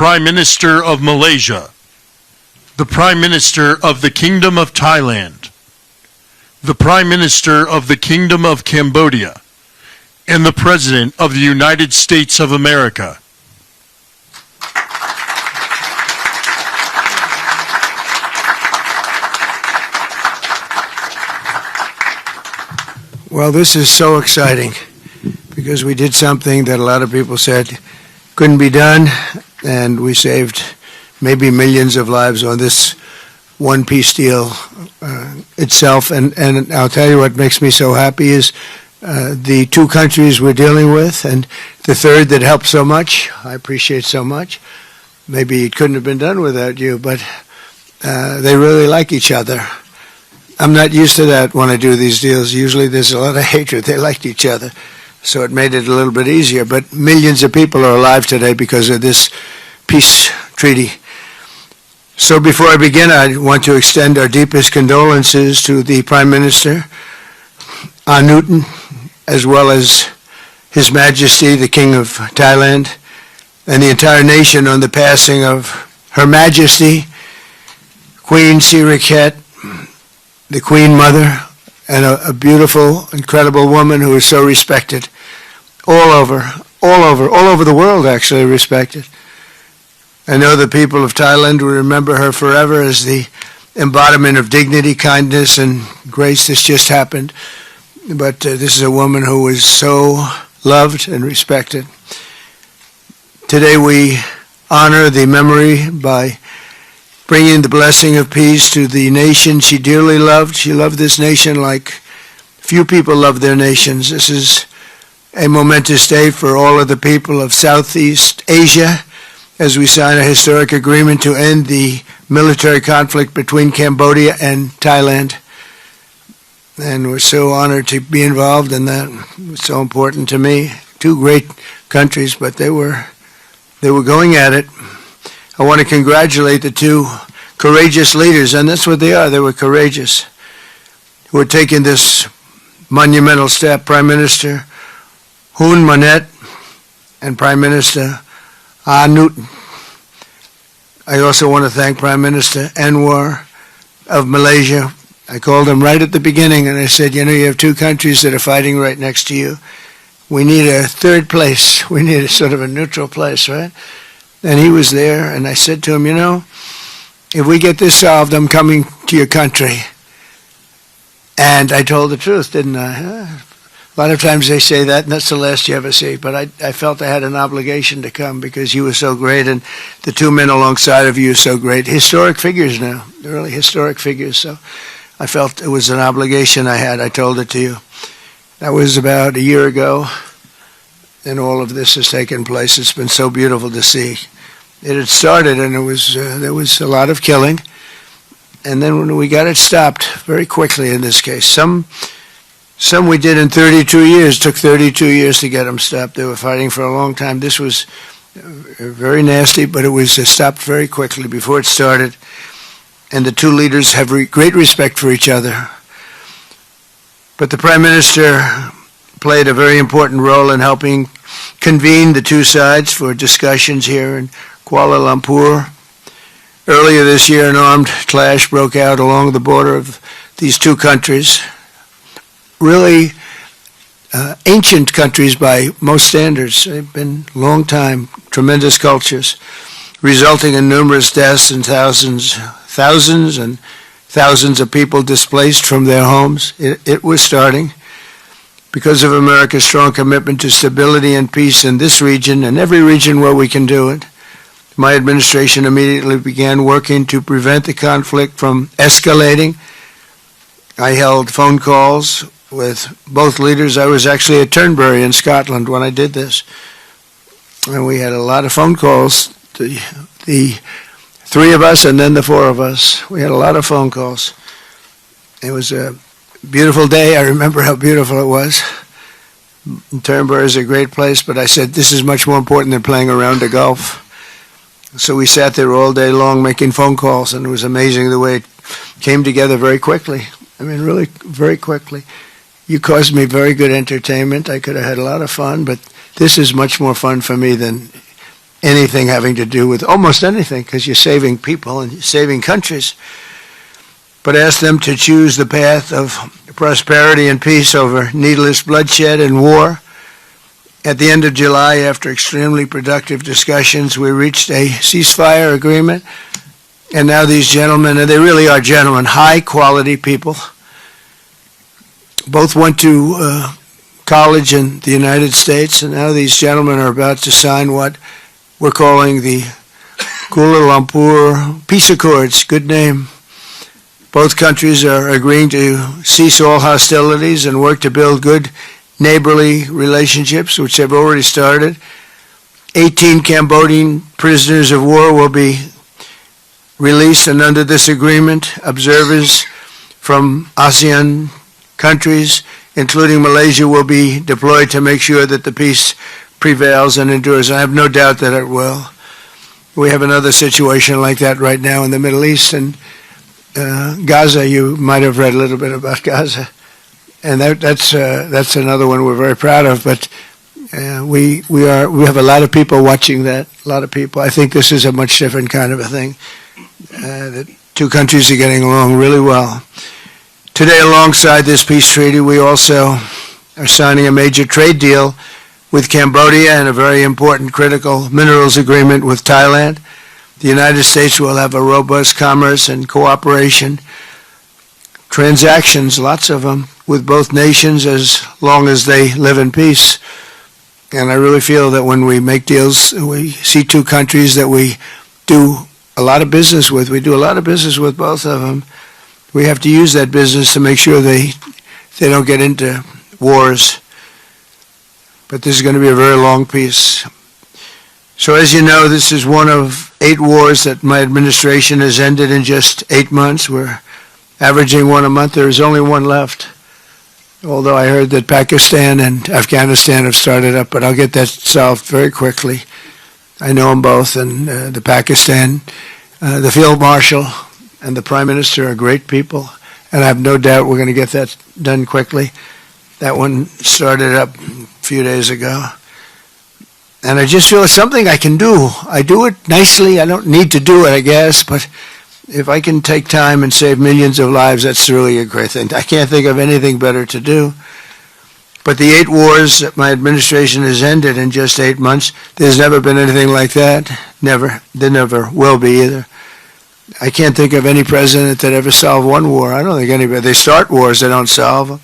Prime Minister of Malaysia, the Prime Minister of the Kingdom of Thailand, the Prime Minister of the Kingdom of Cambodia, and the President of the United States of America. Well, this is so exciting because we did something that a lot of people said couldn't be done, and we saved maybe millions of lives on this one peace deal itself. And I'll tell you what makes me so happy is the two countries we're dealing with, and the third that helped so much. I appreciate so much. Maybe it couldn't have been done without you, but they really like each other. I'm not used to that when I do these deals. Usually there's a lot of hatred. They liked each other, so it made it a little bit easier. But millions of people are alive today because of this peace treaty. So before I begin, I want to extend our deepest condolences to the Prime Minister, Newton, as well as His Majesty, the King of Thailand, and the entire nation on the passing of Her Majesty, Queen Sirikhet, the Queen Mother, and a beautiful, incredible woman who is so respected all over the world, actually respected. I know the people of Thailand will remember her forever as the embodiment of dignity, kindness, and grace. This just happened. But this is a woman who was so loved and respected. Today we honor the memory by bringing the blessing of peace to the nation she dearly loved. She loved this nation like few people love their nations. This is a momentous day for all of the people of Southeast Asia as we sign a historic agreement to end the military conflict between Cambodia and Thailand. And we're so honored to be involved in that. It's so important to me. Two great countries, but they were going at it. I want to congratulate the two courageous leaders, and that's what they are. They were courageous, who are taking this monumental step. Prime Minister Hun Manet and Prime Minister Newton. I also want to thank Prime Minister Anwar of Malaysia. I called him right at the beginning, and I said, you know, you have two countries that are fighting right next to you. We need a third place. We need a sort of a neutral place, right? And he was there, and I said to him, you know, if we get this solved, I'm coming to your country. And I told the truth, didn't I? A lot of times they say that, and that's the last you ever see. But I felt I had an obligation to come because you were so great, and the two men alongside of you are so great. Historic figures now. They're really historic figures. So I felt it was an obligation I had. I told it to you. That was about a year ago, and all of this has taken place. It's been so beautiful to see. It had started, and there was a lot of killing, and then when we got it stopped very quickly in this case. Some we did in 32 years. It took 32 years to get them stopped. They were fighting for a long time. This was very nasty, but it was stopped very quickly before it started, and the two leaders have great respect for each other. But the Prime Minister played a very important role in helping convene the two sides for discussions here in Kuala Lumpur. Earlier this year, an armed clash broke out along the border of these two countries. Really ancient countries by most standards. They've been long time, tremendous cultures, resulting in numerous deaths and thousands and thousands of people displaced from their homes. It was starting. Because of America's strong commitment to stability and peace in this region and every region where we can do it, my administration immediately began working to prevent the conflict from escalating. I held phone calls with both leaders. I was actually at Turnberry in Scotland when I did this. And we had a lot of phone calls, the three of us and then the four of us. We had a lot of phone calls. It was a beautiful day. I remember how beautiful it was. Turnberry is a great place, but I said, this is much more important than playing around the Gulf. So we sat there all day long making phone calls, and it was amazing the way it came together very quickly. I mean, really very quickly. You caused me very good entertainment. I could have had a lot of fun, but this is much more fun for me than anything having to do with almost anything, because you're saving people and you're saving countries. But ask them to choose the path of prosperity and peace over needless bloodshed and war. At the end of July, after extremely productive discussions, we reached a ceasefire agreement. And now these gentlemen, and they really are gentlemen, high-quality people, both went to college in the United States, and now these gentlemen are about to sign what we're calling the Kuala Lumpur Peace Accords. Good name. Both countries are agreeing to cease all hostilities and work to build good neighborly relationships, which have already started. 18 Cambodian prisoners of war will be released, and under this agreement, observers from ASEAN countries, including Malaysia, will be deployed to make sure that the peace prevails and endures. I have no doubt that it will. We have another situation like that right now in the Middle East, and Gaza. You might have read a little bit about Gaza, and that's another one we're very proud of. But we have a lot of people watching that. A lot of people. I think this is a much different kind of a thing. The two countries are getting along really well. Today, alongside this peace treaty, we also are signing a major trade deal with Cambodia and a very important critical minerals agreement with Thailand. The United States will have a robust commerce and cooperation transactions, lots of them, with both nations as long as they live in peace. And I really feel that when we make deals, we see two countries that we do a lot of business with. We do a lot of business with both of them. We have to use that business to make sure they don't get into wars. But this is going to be a very long peace. So as you know, this is one of 8 wars that my administration has ended in just 8 months. We're averaging one a month. There is only one left. Although I heard that Pakistan and Afghanistan have started up, but I'll get that solved very quickly. I know them both, and the Pakistan, the Field Marshal and the Prime Minister are great people, and I have no doubt we're going to get that done quickly. That one started up a few days ago. And I just feel it's something I can do. I do it nicely. I don't need to do it, I guess, but if I can take time and save millions of lives, that's really a great thing. I can't think of anything better to do. But the 8 wars that my administration has ended in just 8 months, there's never been anything like that. Never. There never will be either. I can't think of any president that ever solved one war. I don't think anybody. They start wars, they don't solve them.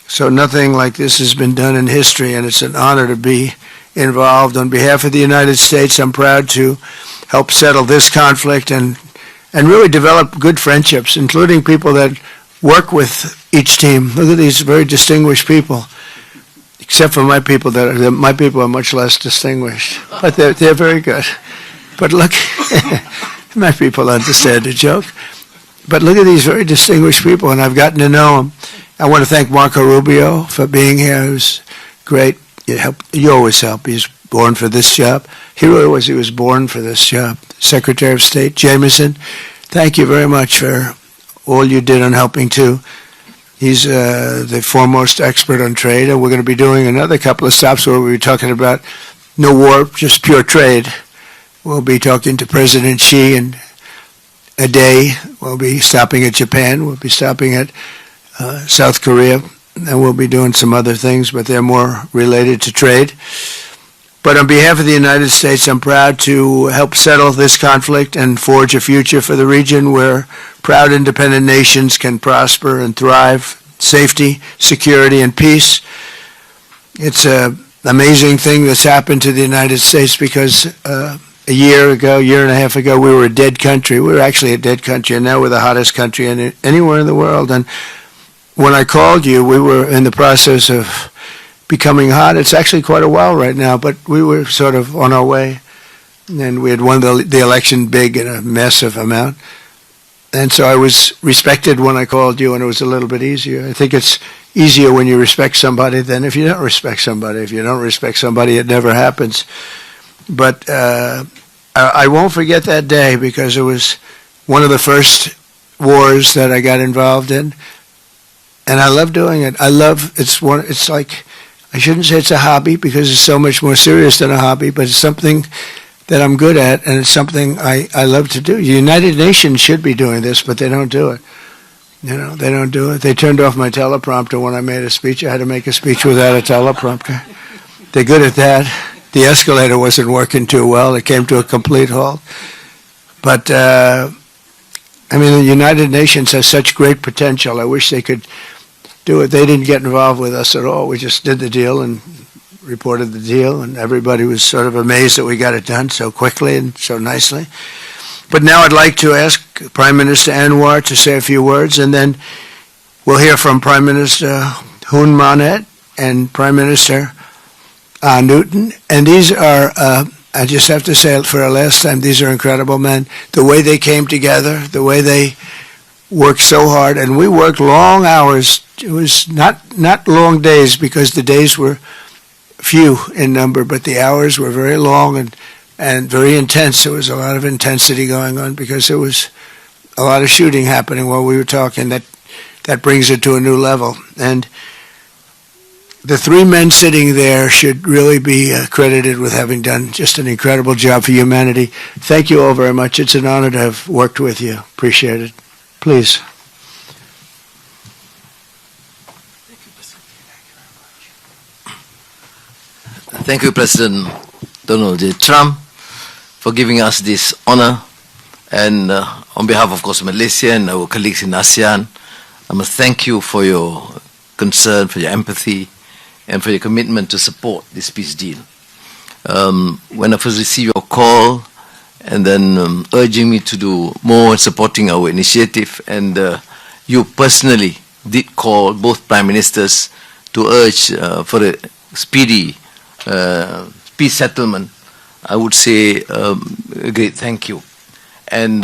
So nothing like this has been done in history, and it's an honor to be involved. On behalf of the United States, I'm proud to help settle this conflict and really develop good friendships, including people that work with each team. Look at these very distinguished people, except for my people. My people are much less distinguished, but they're very good. But look, my people understand the joke. But look at these very distinguished people, and I've gotten to know them. I want to thank Marco Rubio for being here. He was great. You always help. He's born for this job. He really was. He was born for this job. Secretary of State Jameson, thank you very much for all you did on helping too. He's the foremost expert on trade, and we're going to be doing another couple of stops where we'll be talking about no war, just pure trade. We'll be talking to President Xi in a day. We'll be stopping at Japan. We'll be stopping at South Korea. And we'll be doing some other things, but they're more related to trade. But on behalf of the United States, I'm proud to help settle this conflict and forge a future for the region where proud independent nations can prosper and thrive, safety, security, and peace. It's an amazing thing that's happened to the United States because a year and a half ago, we were a dead country. We were actually a dead country, and now we're the hottest country anywhere in the world. And when I called you, we were in the process of becoming hot. It's actually quite a while right now, but we were sort of on our way. And we had won the election big in a massive amount. And so I was respected when I called you, and it was a little bit easier. I think it's easier when you respect somebody than if you don't respect somebody. If you don't respect somebody, it never happens. But I won't forget that day because it was one of the first wars that I got involved in. And I love doing it. It's like I shouldn't say it's a hobby because it's so much more serious than a hobby, but it's something that I'm good at, and it's something I love to do. The United Nations should be doing this, but they don't do it. You know, they don't do it. They turned off my teleprompter when I made a speech. I had to make a speech without a teleprompter. They're good at that. The escalator wasn't working too well. It came to a complete halt. But, I mean, the United Nations has such great potential. I wish they could do it. They didn't get involved with us at all. We just did the deal and reported the deal, and everybody was sort of amazed that we got it done so quickly and so nicely. But now I'd like to ask Prime Minister Anwar to say a few words, and then we'll hear from Prime Minister Hun Manet and Prime Minister Newton. And these are, I just have to say it for a last time, these are incredible men. The way they came together, the way they worked so hard, and we worked long hours. It was not long days because the days were few in number, but the hours were very long and very intense. There was a lot of intensity going on because there was a lot of shooting happening while we were talking. That brings it to a new level. And the three men sitting there should really be credited with having done just an incredible job for humanity. Thank you all very much. It's an honor to have worked with you. Appreciate it. Please. Thank you, President Donald J. Trump, for giving us this honor. And on behalf, of course, of Malaysia and our colleagues in ASEAN, I must thank you for your concern, for your empathy, and for your commitment to support this peace deal. When I first received your call and then urging me to do more in supporting our initiative, and you personally did call both Prime Ministers to urge for a speedy peace settlement, I would say a great thank you. And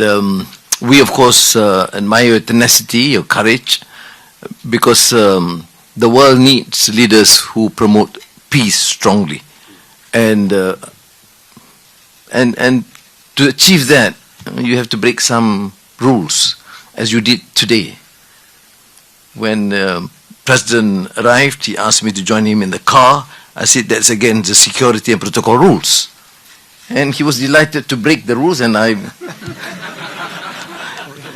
we, of course, admire your tenacity, your courage, because the world needs leaders who promote peace strongly. And to achieve that, you have to break some rules, as you did today. When President arrived, he asked me to join him in the car. I said that's against the security and protocol rules. And he was delighted to break the rules, and I...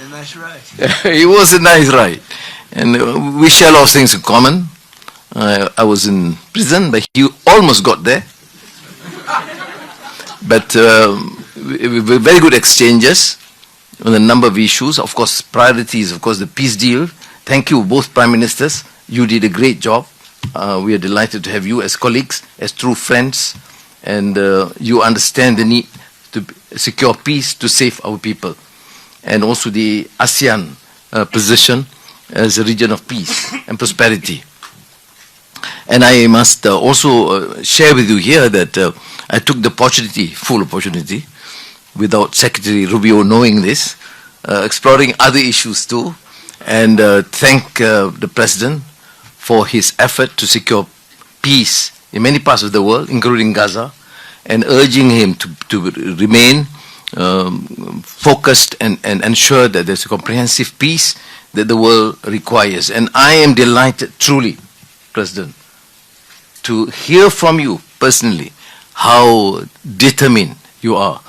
Nice ride. It was a nice ride. And we share a lot of things in common. I was in prison, but he almost got there. But very good exchanges on a number of issues. Of course, priorities, of course, the peace deal. Thank you, both Prime Ministers. You did a great job. We are delighted to have you as colleagues, as true friends, and you understand the need to secure peace to save our people, and also the ASEAN position as a region of peace and prosperity. And I must also share with you here that I took the opportunity, full opportunity, without Secretary Rubio knowing this, exploring other issues too, and thank the President for his effort to secure peace in many parts of the world, including Gaza, and urging him to remain focused and ensure that there's a comprehensive peace that the world requires. And I am delighted, truly, President, to hear from you personally how determined you are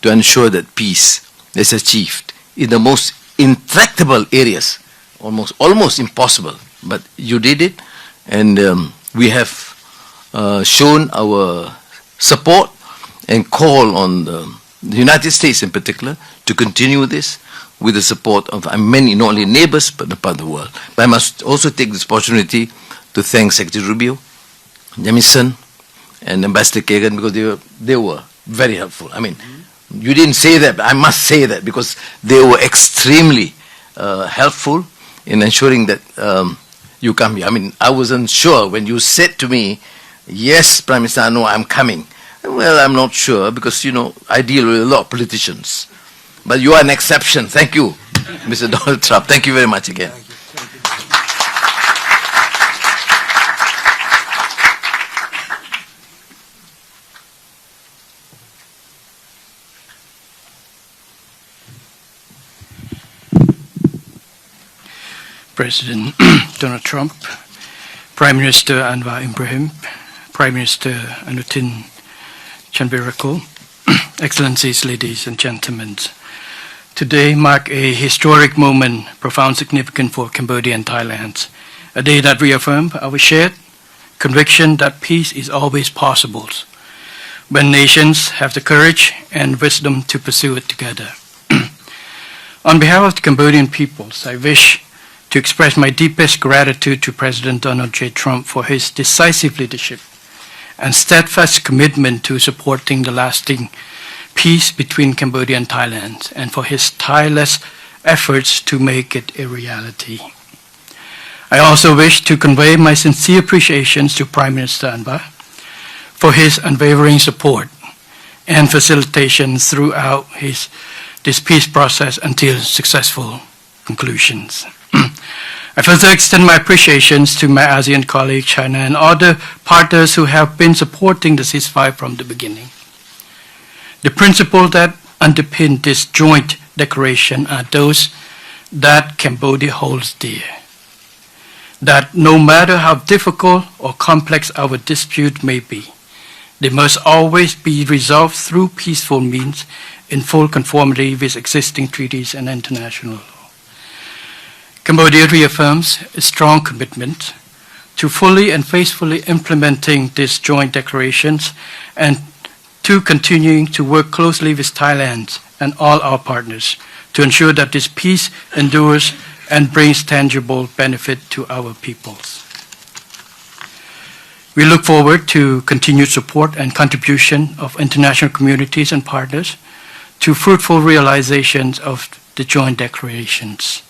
to ensure that peace is achieved in the most intractable areas, almost impossible. But you did it, and we have shown our support and call on the United States in particular to continue this with the support of many, not only neighbors, but the part of the world. But I must also take this opportunity to thank Secretary Rubio, Jamison, and Ambassador Kagan, because they were very helpful. I mean, you didn't say that, but I must say that, because they were extremely helpful in ensuring that you come here. I mean, I wasn't sure when you said to me, yes, Prime Minister, no, I'm coming. Well, I'm not sure, because, you know, I deal with a lot of politicians. But you are an exception. Thank you, Mr. Donald Trump. Thank you very much again. Thank you. President Donald Trump, Prime Minister Anwar Ibrahim, Prime Minister Anutin Chanvirakul, Excellencies, ladies and gentlemen. Today marks a historic moment, profound significance for Cambodia and Thailand, a day that reaffirms our shared conviction that peace is always possible when nations have the courage and wisdom to pursue it together. On behalf of the Cambodian peoples, I wish to express my deepest gratitude to President Donald J. Trump for his decisive leadership and steadfast commitment to supporting the lasting peace between Cambodia and Thailand, and for his tireless efforts to make it a reality. I also wish to convey my sincere appreciations to Prime Minister Anwar for his unwavering support and facilitation throughout this peace process until successful conclusions. I further extend my appreciations to my ASEAN colleague, China, and other partners who have been supporting the ceasefire from the beginning. The principles that underpin this joint declaration are those that Cambodia holds dear. That no matter how difficult or complex our dispute may be, they must always be resolved through peaceful means in full conformity with existing treaties and international law. Cambodia reaffirms a strong commitment to fully and faithfully implementing these joint declarations and to continuing to work closely with Thailand and all our partners to ensure that this peace endures and brings tangible benefit to our peoples. We look forward to continued support and contribution of international communities and partners to fruitful realizations of the joint declarations.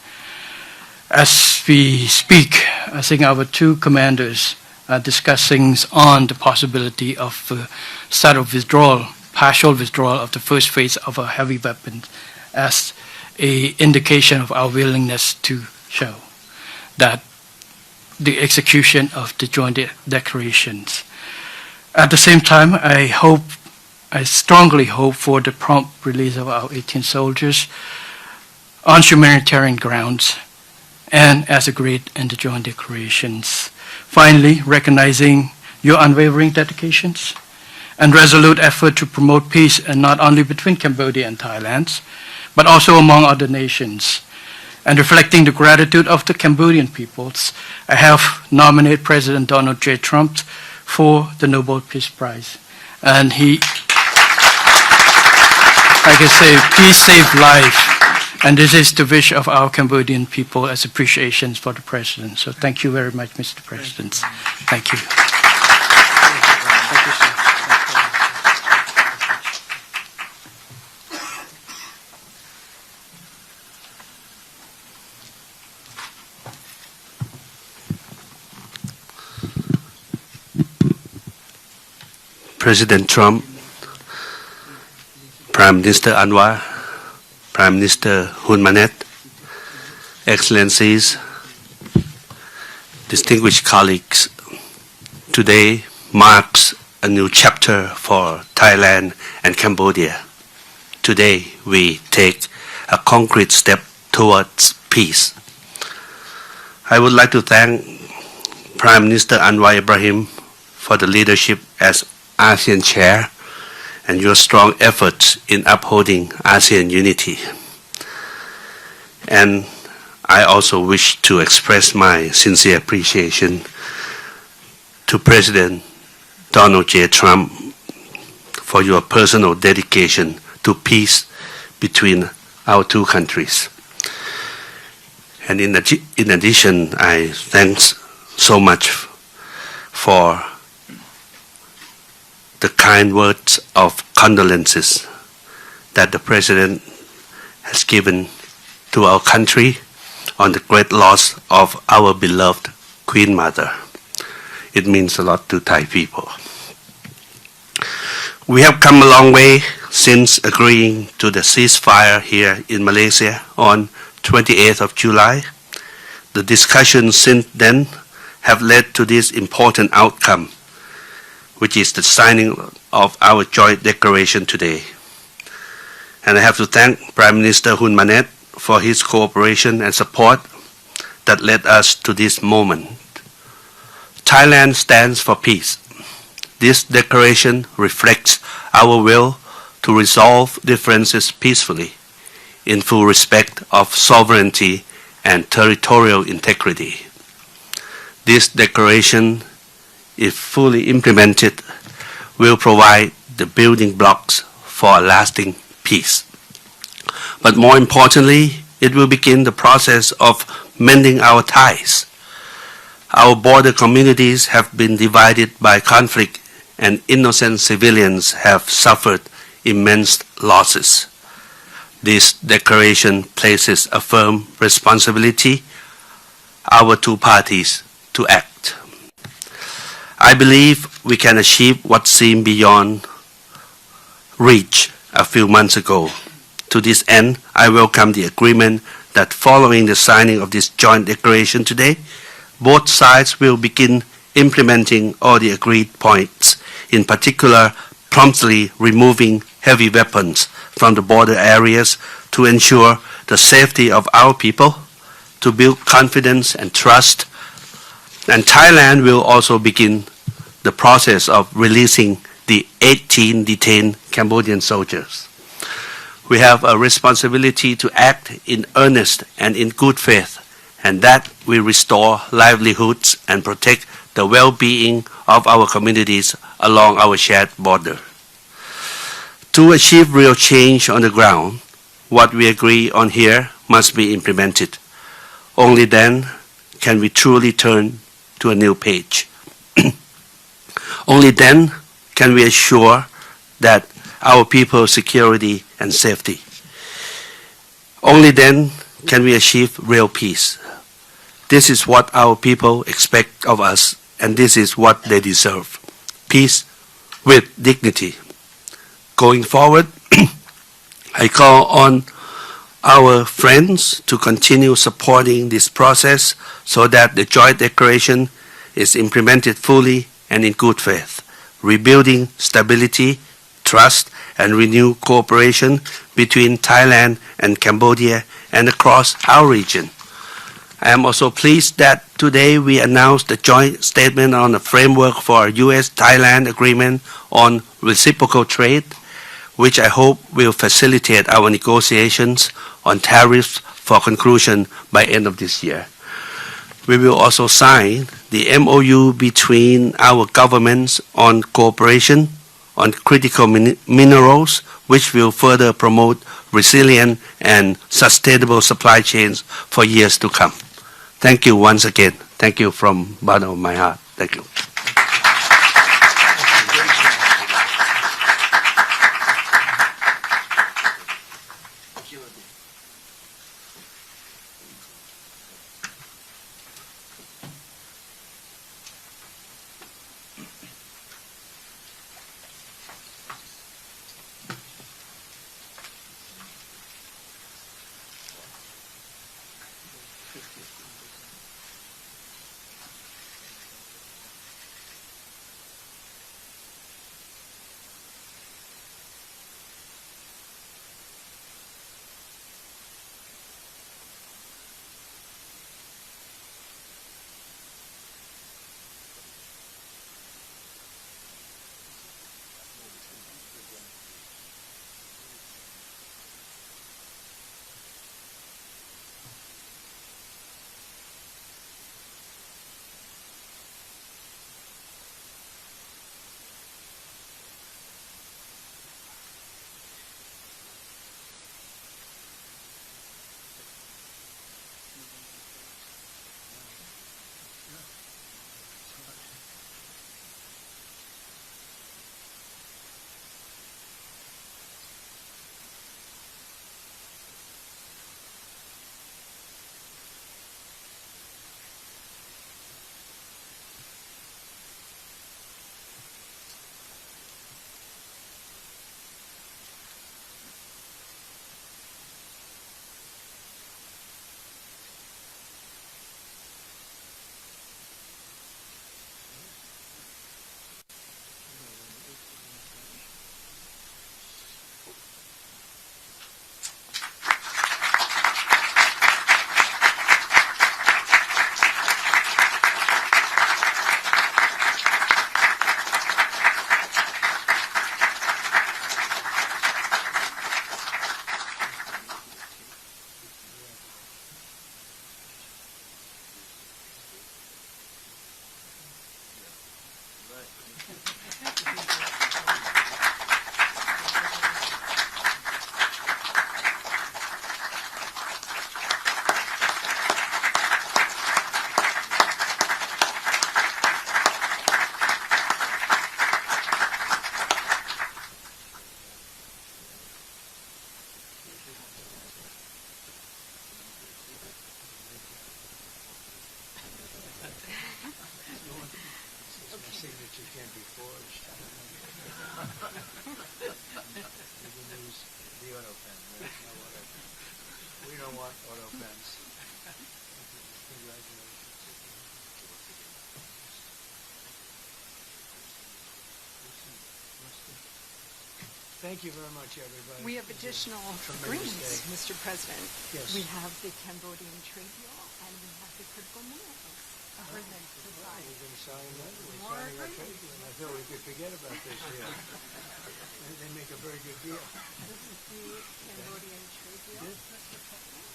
As we speak, I think our two commanders are discussing on the possibility of start of withdrawal, partial withdrawal of the first phase of our heavy weapons as an indication of our willingness to show that the execution of the joint declarations. At the same time, I strongly hope for the prompt release of our 18 soldiers on humanitarian grounds and as agreed in the joint declarations. Finally, recognizing your unwavering dedications and resolute effort to promote peace, and not only between Cambodia and Thailand, but also among other nations. And reflecting the gratitude of the Cambodian peoples, I have nominated President Donald J. Trump for the Nobel Peace Prize. And he, I can say, peace saved life. And this is the wish of our Cambodian people as appreciations for the President. So thank you very much, Mr. President. Thank you. Thank you, sir. President Trump, Prime Minister Anwar, Prime Minister Hun Manet, Excellencies, distinguished colleagues, today marks a new chapter for Thailand and Cambodia. Today we take a concrete step towards peace. I would like to thank Prime Minister Anwar Ibrahim for the leadership as ASEAN Chair and your strong efforts in upholding ASEAN unity. And I also wish to express my sincere appreciation to President Donald J. Trump for your personal dedication to peace between our two countries. And in addition, I thanks so much for the kind words of condolences that the President has given to our country on the great loss of our beloved Queen Mother. It means a lot to Thai people. We have come a long way since agreeing to the ceasefire here in Malaysia on 28th of July. The discussions since then have led to this important outcome, which is the signing of our joint declaration today. And I have to thank Prime Minister Hun Manet for his cooperation and support that led us to this moment. Thailand stands for peace. This declaration reflects our will to resolve differences peacefully, in full respect of sovereignty and territorial integrity. This declaration, if fully implemented, will provide the building blocks for a lasting peace. But more importantly, it will begin the process of mending our ties. Our border communities have been divided by conflict, and innocent civilians have suffered immense losses. This declaration places a firm responsibility our two parties to act. I believe we can achieve what seemed beyond reach a few months ago. To this end, I welcome the agreement that following the signing of this joint declaration today, both sides will begin implementing all the agreed points, in particular promptly removing heavy weapons from the border areas to ensure the safety of our people, to build confidence and trust. And Thailand will also begin the process of releasing the 18 detained Cambodian soldiers. We have a responsibility to act in earnest and in good faith, and that we restore livelihoods and protect the well-being of our communities along our shared border. To achieve real change on the ground, what we agree on here must be implemented. Only then can we truly turn to a new page. Only then can we assure that our people's security and safety. Only then can we achieve real peace. This is what our people expect of us, and this is what they deserve. Peace with dignity. Going forward, I call on our friends to continue supporting this process so that the joint declaration is implemented fully and in good faith, rebuilding stability, trust, and renewed cooperation between Thailand and Cambodia and across our region. I am also pleased that today we announced the joint statement on a framework for a U.S.-Thailand agreement on reciprocal trade, which I hope will facilitate our negotiations on tariffs for conclusion by end of this year. We will also sign the MOU between our governments on cooperation on critical minerals, which will further promote resilient and sustainable supply chains for years to come. Thank you once again. Thank you from the bottom of my heart. Thank you. We don't want auto fence. Congratulations. Thank you very much, everybody. We have additional Tremendous greens, day. Mr. President. Yes. We have the Cambodian trade deal and we have the critical minerals agreement to We're sign. going to sign that. We're More signing our agreements. trade deal. I thought we could forget about this here. They make a very good deal. This is the Cambodian trade deal, Good. Mr. President.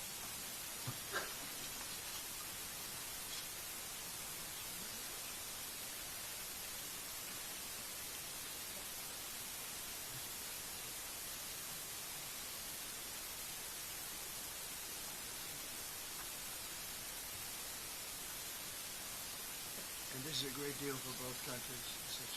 And this is a great deal for both countries. It's